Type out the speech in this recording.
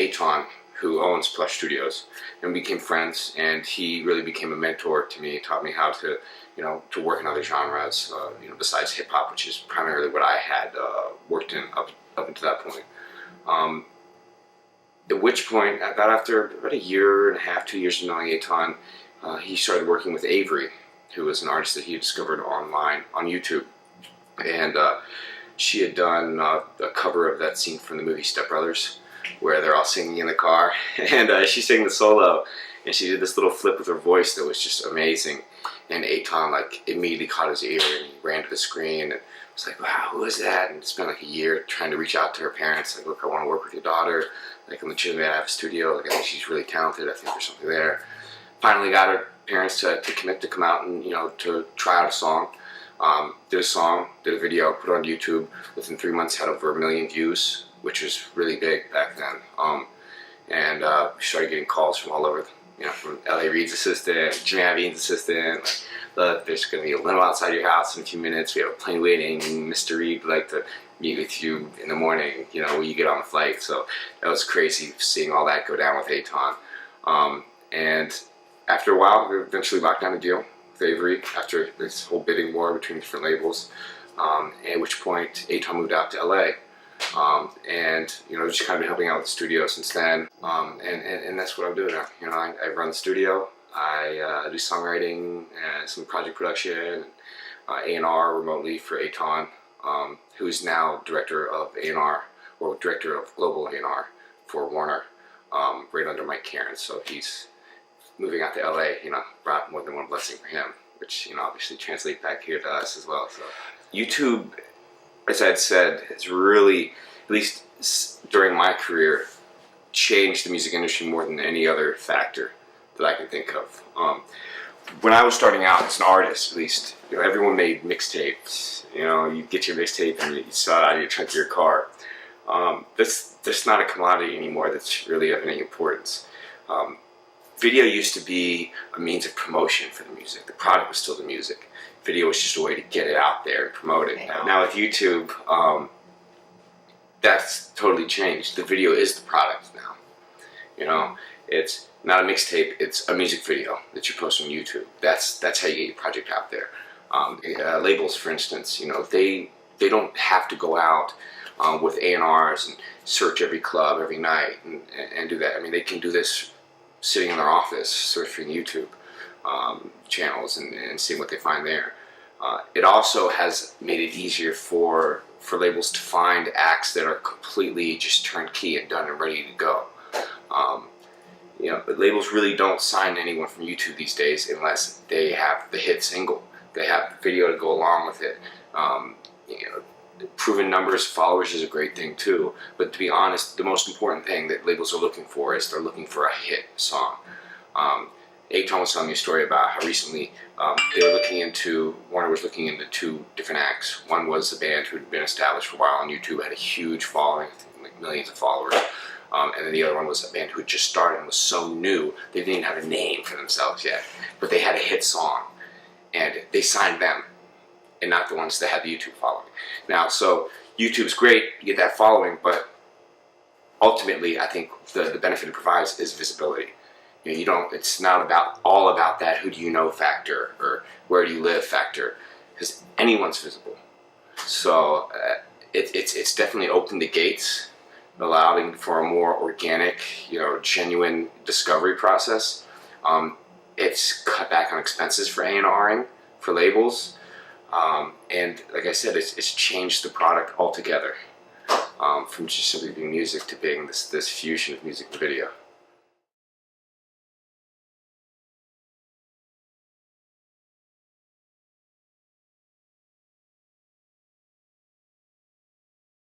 Aton, who owns Plush Studios, and we became friends, and he really became a mentor to me. He taught me how to, to work in other genres, besides hip hop, which is primarily what I had worked in up until that point. At which point, after about a year and a half, 2 years of knowing Aton, he started working with Avery, who was an artist that he discovered online on YouTube, and she had done a cover of that scene from the movie Step Brothers, where they're all singing in the car, and she sang the solo, and she did this little flip with her voice that was just amazing. And Aton immediately caught his ear, and he ran to the screen and was like, "Wow, who is that?" And spent a year trying to reach out to her parents, like, "Look, I want to work with your daughter. I'm legitimate. I have a studio. I think she's really talented. I think there's something there." Finally got her parents to commit to come out and to try out a song. Did a song, did a video, put it on YouTube. Within 3 months, had over 1 million views, which was really big back then. And we started getting calls from all over, from L.A. Reid's assistant, Jimmy Iovine's assistant. Like, "Look, there's going to be a limo outside your house in a few minutes. We have a plane waiting. Mr. Reid would like to meet with you in the morning, when you get on the flight." So that was crazy seeing all that go down with Aton. And after a while, we eventually locked down a deal with Avery after this whole bidding war between different labels. At which point, Aton moved out to LA. And just kind of been helping out with the studio since then. And that's what I'm doing now. I run the studio. I do songwriting and some project production, A&R remotely for Aton, who's now director of A&R, or director of global A&R for Warner, right under Mike Karen. So he's moving out to LA, brought more than one blessing for him, which, obviously translate back here to us as well. So YouTube, as I had said, has really, at least during my career, changed the music industry more than any other factor that I can think of. When I was starting out as an artist, at least, everyone made mixtapes. You get your mixtape and you saw it out of your trunk of your car. That's not a commodity anymore that's really of any importance. Video used to be a means of promotion for the music. The product was still the music. Video was just a way to get it out there and promote it. Now with YouTube, that's totally changed. The video is the product now. It's not a mixtape, it's a music video that you post on YouTube. That's how you get your project out there. Labels, for instance, they don't have to go out with A&Rs and search every club every night and do that. I mean, they can do this sitting in their office, surfing YouTube channels and seeing what they find there. It also has made it easier for labels to find acts that are completely just turnkey and done and ready to go. But labels really don't sign anyone from YouTube these days unless they have the hit single. They have video to go along with it. Proven numbers, followers is a great thing too. But to be honest, the most important thing that labels are looking for is they're looking for a hit song. Aton was telling me a story about how recently Warner was looking into 2 different acts. One was a band who had been established for a while on YouTube, had a huge following, like millions of followers. And then the other one was a band who had just started and was so new, they didn't even have a name for themselves yet. But they had a hit song, and they signed them, and not the ones that had the YouTube following. Now, so YouTube's great, you get that following, but ultimately, I think the benefit it provides is visibility. It's not all about that who do you know factor or where do you live factor, because anyone's visible. So it's definitely opened the gates, allowing for a more organic, genuine discovery process. It's cut back on expenses for A&Ring, for labels, and like I said, it's changed the product altogether, from just simply being music to being this fusion of music and video.